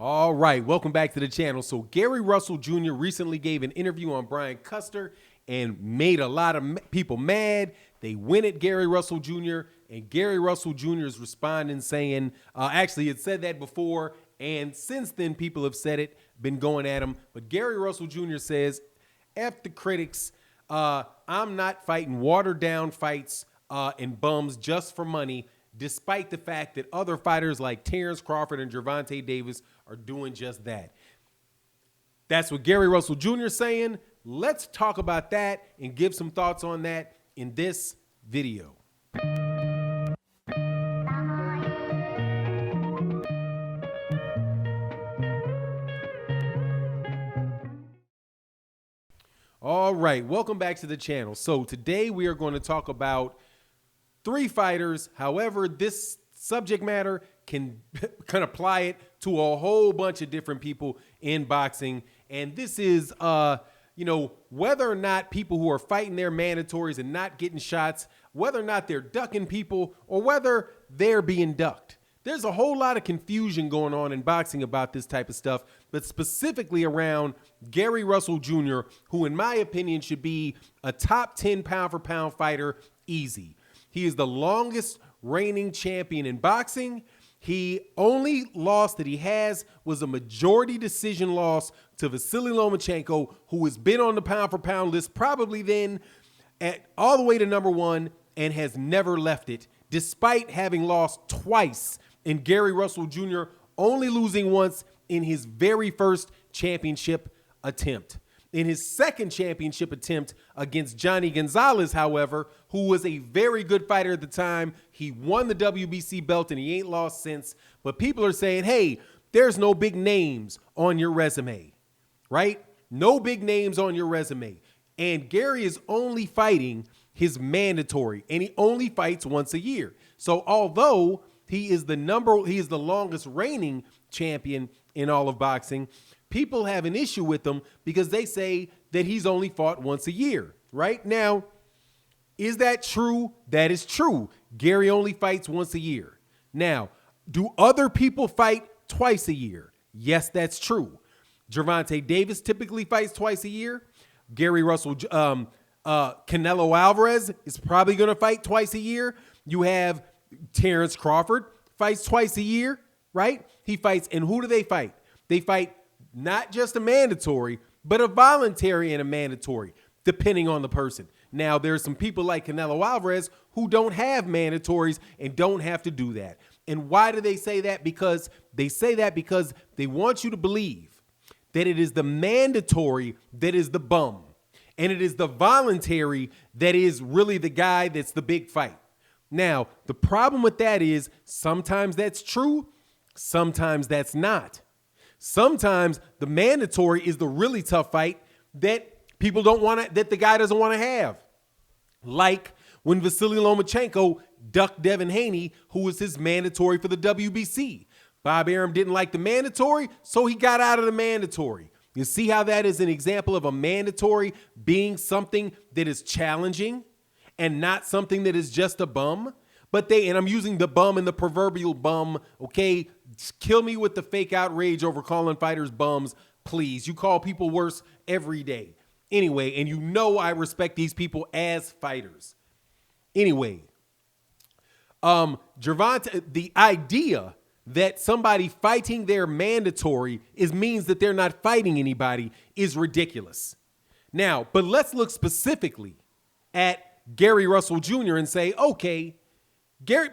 All right, welcome back to the channel. So Gary Russell Jr. recently gave an interview on Brian Custer and made a lot of people mad. They went at Gary Russell Jr. and Gary Russell Jr. is responding saying, actually it said that before, and since then people have said it, been going at him. But Gary Russell Jr. says, F the critics, I'm not fighting watered down fights and bums just for money, despite the fact that other fighters like Terence, Crawford, and Gervonta Davis are doing just that. That's what Gary Russell Jr. is saying. Let's talk about that and give some thoughts on that in this video. All right, welcome back to the channel. So today we are going to talk about three fighters. However, this subject matter can apply it to a whole bunch of different people in boxing. And this is, whether or not people who are fighting their mandatories and not getting shots, whether or not they're ducking people or whether they're being ducked. There's a whole lot of confusion going on in boxing about this type of stuff, but specifically around Gary Russell Jr., who in my opinion should be a top 10 pound for pound fighter easy. He is the longest reigning champion in boxing. He only loss that he has was a majority decision loss to Vasily Lomachenko, who has been on the pound for pound list probably then at all the way to number one and has never left it, despite having lost twice and Gary Russell Jr. only losing once in his very first championship attempt. In his second championship attempt against Johnny Gonzalez, however, who was a very good fighter at the time, he won the WBC belt and he ain't lost since. But people are saying, hey, there's no big names on your resume, right? No big names on your resume. And Gary is only fighting his mandatory, and he only fights once a year. So although he is the longest reigning champion in all of boxing, people have an issue with him because they say that he's only fought once a year. Right now, is that true? That is true. Gary only fights once a year. Now, do other people fight twice a year? Yes, that's true. Gervonta Davis typically fights twice a year. Gary Russell, Canelo Alvarez is probably going to fight twice a year. You have Terence Crawford fights twice a year, right? He fights, and who do they fight? They fight not just a mandatory, but a voluntary and a mandatory, depending on the person. Now, there's some people like Canelo Alvarez who don't have mandatories and don't have to do that. And why do they say that? Because they say that because they want you to believe that it is the mandatory that is the bum, and it is the voluntary that is really the guy that's the big fight. Now, the problem with that is sometimes that's true, sometimes that's not. Sometimes the mandatory is the really tough fight that people don't want to, that the guy doesn't want to have. Like when Vasily Lomachenko ducked Devin Haney, who was his mandatory for the WBC. Bob Arum didn't like the mandatory, so he got out of the mandatory. You see how that is an example of a mandatory being something that is challenging and not something that is just a bum? And I'm using the bum and the proverbial bum, okay? Kill me with the fake outrage over calling fighters bums, please. You call people worse every day. Anyway, and you know I respect these people as fighters. Anyway, Gervonta, the idea that somebody fighting their mandatory means that they're not fighting anybody is ridiculous. Now, but let's look specifically at Gary Russell Jr. and say, okay, Gary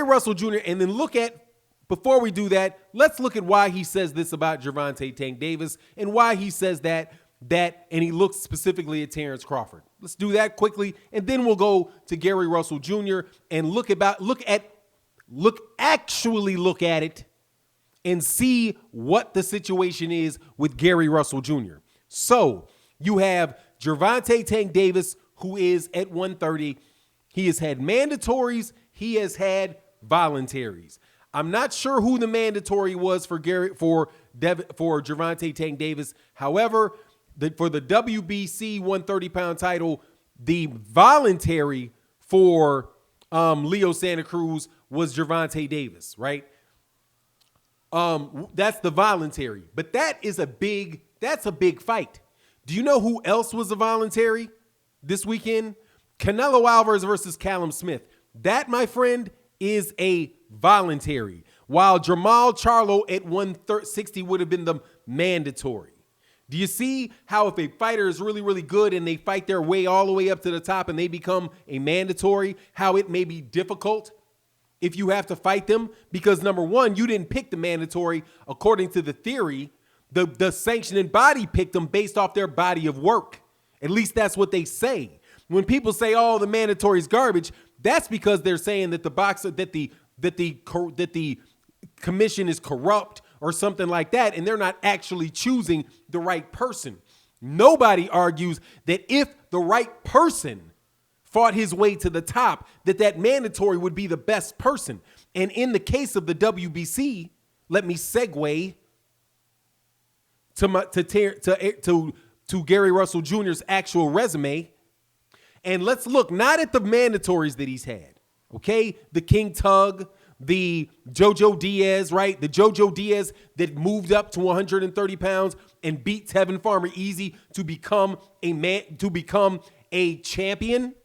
Russell Jr., and then before we do that, let's look at why he says this about Gervonta Tank Davis and why he says that, and he looks specifically at Terence Crawford. Let's do that quickly, and then we'll go to Gary Russell Jr. and look at it and see what the situation is with Gary Russell Jr. So you have Gervonta Tank Davis, who is at 130. He has had mandatories. He has had voluntaries. I'm not sure who the mandatory was for Gervonta Tank Davis. However, for the WBC 130 pound title, the voluntary for Leo Santa Cruz was Gervonta Davis, right? That's the voluntary. But that's a big fight. Do you know who else was a voluntary this weekend? Canelo Alvarez versus Callum Smith. That, my friend, is a voluntary. While Jamal Charlo at 160 would have been the mandatory. Do you see how if a fighter is really, really good and they fight their way all the way up to the top and they become a mandatory, how it may be difficult if you have to fight them? Because number one, you didn't pick the mandatory according to the theory. The sanctioning body picked them based off their body of work. At least that's what they say. When people say, "Oh, the mandatory is garbage," that's because they're saying that the commission is corrupt or something like that, and they're not actually choosing the right person. Nobody argues that if the right person fought his way to the top, that mandatory would be the best person. And in the case of the WBC, let me segue to Gary Russell Jr.'s actual resume, and let's look not at the mandatories that he's had. Okay, the King Tug, the Jojo Diaz, right? The Jojo Diaz that moved up to 130 pounds and beat Tevin Farmer easy to become a champion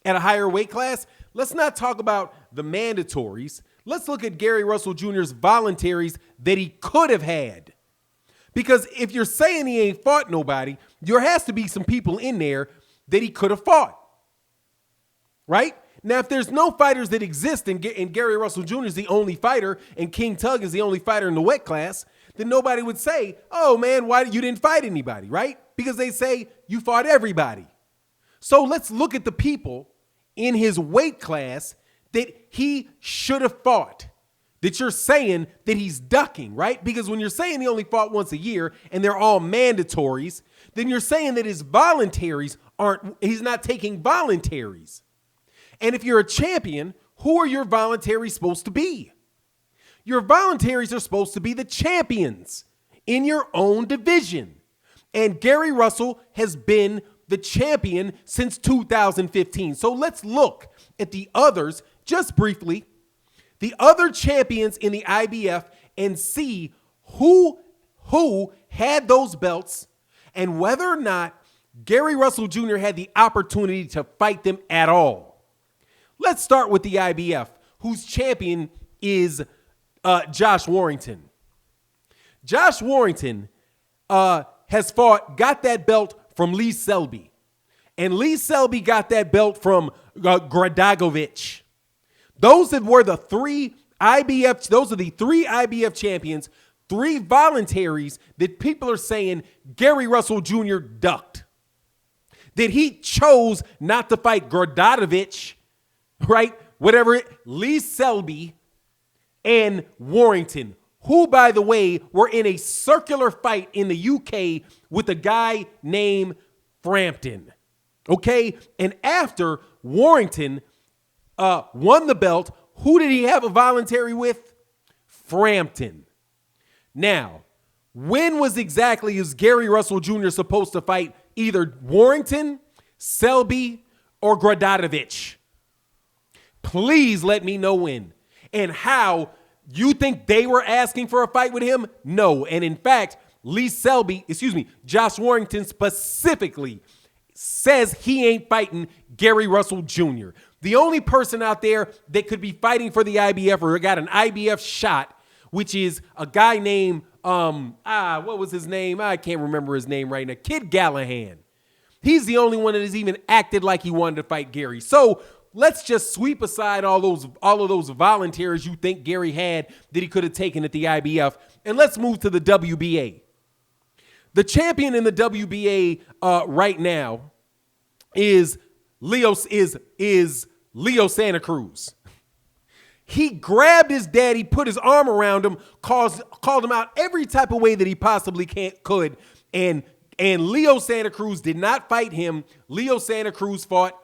at a higher weight class. Let's not talk about the mandatories. Let's look at Gary Russell Jr.'s voluntaries that he could have had. Because if you're saying he ain't fought nobody, there has to be some people in there that he could have fought, right? Now, if there's no fighters that exist and Gary Russell Jr. is the only fighter and King Tug is the only fighter in the weight class, then nobody would say, "Oh, man, why you didn't fight anybody," right? Because they say you fought everybody. So let's look at the people in his weight class that he should have fought, that you're saying that he's ducking, right? Because when you're saying he only fought once a year and they're all mandatories, then you're saying that his voluntaries he's not taking voluntaries. And if you're a champion, who are your voluntaries supposed to be? Your voluntaries are supposed to be the champions in your own division. And Gary Russell has been the champion since 2015. So let's look at the others just briefly, the other champions in the IBF, and see who had those belts and whether or not Gary Russell Jr. had the opportunity to fight them at all. Let's start with the IBF, whose champion is Josh Warrington. Josh Warrington got that belt from Lee Selby. And Lee Selby got that belt from Gradagovic. Those are the three IBF champions, three voluntaries that people are saying Gary Russell Jr. ducked. That he chose not to fight Gradagovic, right? Lee Selby and Warrington, who, by the way, were in a circular fight in the UK with a guy named Frampton. Okay? And after Warrington won the belt, who did he have a voluntary with? Frampton. Now, when was Gary Russell Jr. supposed to fight either Warrington, Selby, or Gradagovic? Please let me know when and how. You think they were asking for a fight with him? No. And in fact, Josh Warrington specifically says he ain't fighting Gary Russell Jr. The only person out there that could be fighting for the IBF or got an IBF shot, which is a guy named, what was his name? I can't remember his name right now. Kid Gallahan. He's the only one that has even acted like he wanted to fight Gary. So let's just sweep aside all of those volunteers you think Gary had that he could have taken at the IBF, and let's move to the WBA. The champion in the WBA right now is Leo Santa Cruz. He grabbed his daddy, put his arm around him, called him out every type of way that he possibly could, and Leo Santa Cruz did not fight him. Leo Santa Cruz fought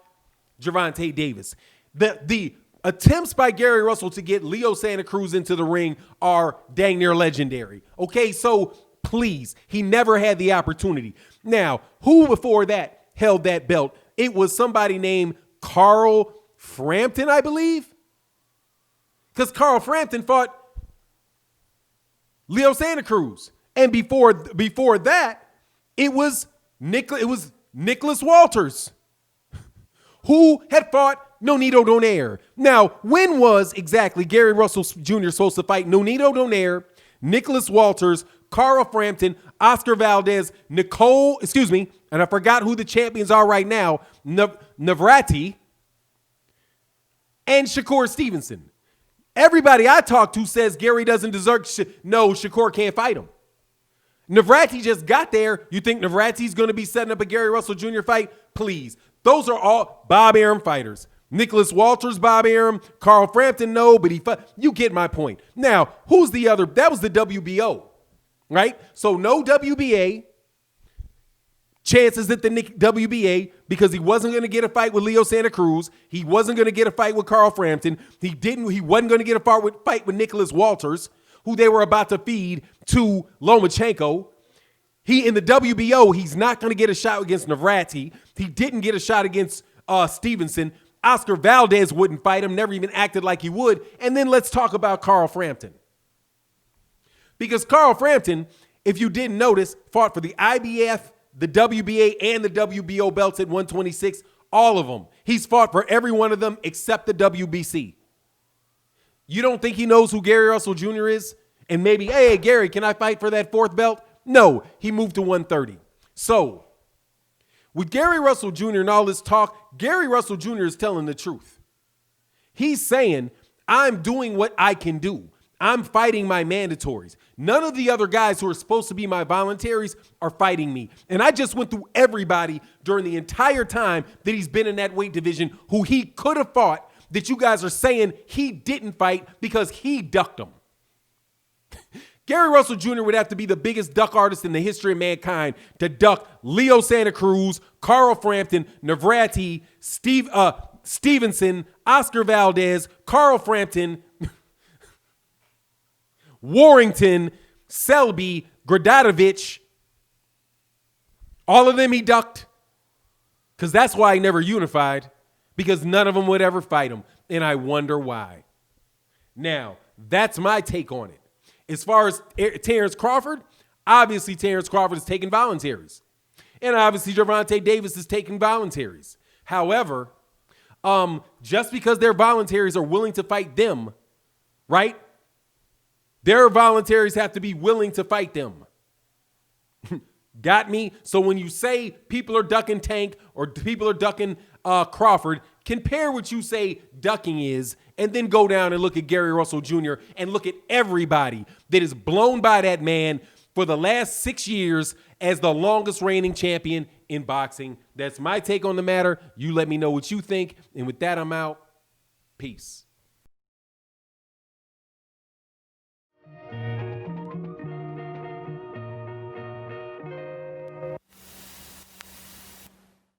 Gervonta Davis. The attempts by Gary Russell to get Leo Santa Cruz into the ring are dang near legendary. Okay, so please, he never had the opportunity. Now, who before that held that belt? It was somebody named Carl Frampton, I believe. Because Carl Frampton fought Leo Santa Cruz. And before that, it was Nicholas Walters, who had fought Nonito Donaire. Now, when was exactly Gary Russell Jr. supposed to fight Nonito Donaire, Nicholas Walters, Carl Frampton, Oscar Valdez, and I forgot who the champions are right now, Navrati, and Shakur Stevenson. Everybody I talk to says Gary doesn't deserve. No, Shakur can't fight him. Navrati just got there. You think Navrati's going to be setting up a Gary Russell Jr. fight? Please. Those are all Bob Arum fighters. Nicholas Walters, Bob Arum, Carl Frampton, no, but you get my point. Now, who's the other? That was the WBO, right? So no WBA. Chances at the WBA, because he wasn't going to get a fight with Leo Santa Cruz. He wasn't going to get a fight with Carl Frampton. He wasn't going to get a fight with Nicholas Walters, who they were about to feed to Lomachenko. In the WBO, he's not going to get a shot against Navrati. He didn't get a shot against Stevenson. Oscar Valdez wouldn't fight him, never even acted like he would. And then let's talk about Carl Frampton. Because Carl Frampton, if you didn't notice, fought for the IBF, the WBA, and the WBO belts at 126, all of them. He's fought for every one of them except the WBC. You don't think he knows who Gary Russell Jr. is? And maybe, hey, Gary, can I fight for that fourth belt? No, he moved to 130. So, with Gary Russell Jr. and all this talk, Gary Russell Jr. is telling the truth. He's saying, I'm doing what I can do. I'm fighting my mandatories. None of the other guys who are supposed to be my voluntaries are fighting me. And I just went through everybody during the entire time that he's been in that weight division who he could have fought, that you guys are saying he didn't fight because he ducked them. Gary Russell Jr. would have to be the biggest duck artist in the history of mankind to duck Leo Santa Cruz, Carl Frampton, Navrati, Stevenson, Oscar Valdez, Carl Frampton, Warrington, Selby, Gradadovich. All of them he ducked. Because that's why he never unified. Because none of them would ever fight him. And I wonder why. Now, that's my take on it. As far as Terence Crawford, obviously Terence Crawford is taking voluntaries. And obviously Gervonta Davis is taking voluntaries. However, just because their voluntaries are willing to fight them, right? Their voluntaries have to be willing to fight them. Got me? So when you say people are ducking Tank or people are ducking Crawford, compare what you say ducking is and then go down and look at Gary Russell Jr. and look at everybody that is blown by that man for the last 6 years as the longest reigning champion in boxing. That's my take on the matter. You let me know what you think. And with that, I'm out. Peace.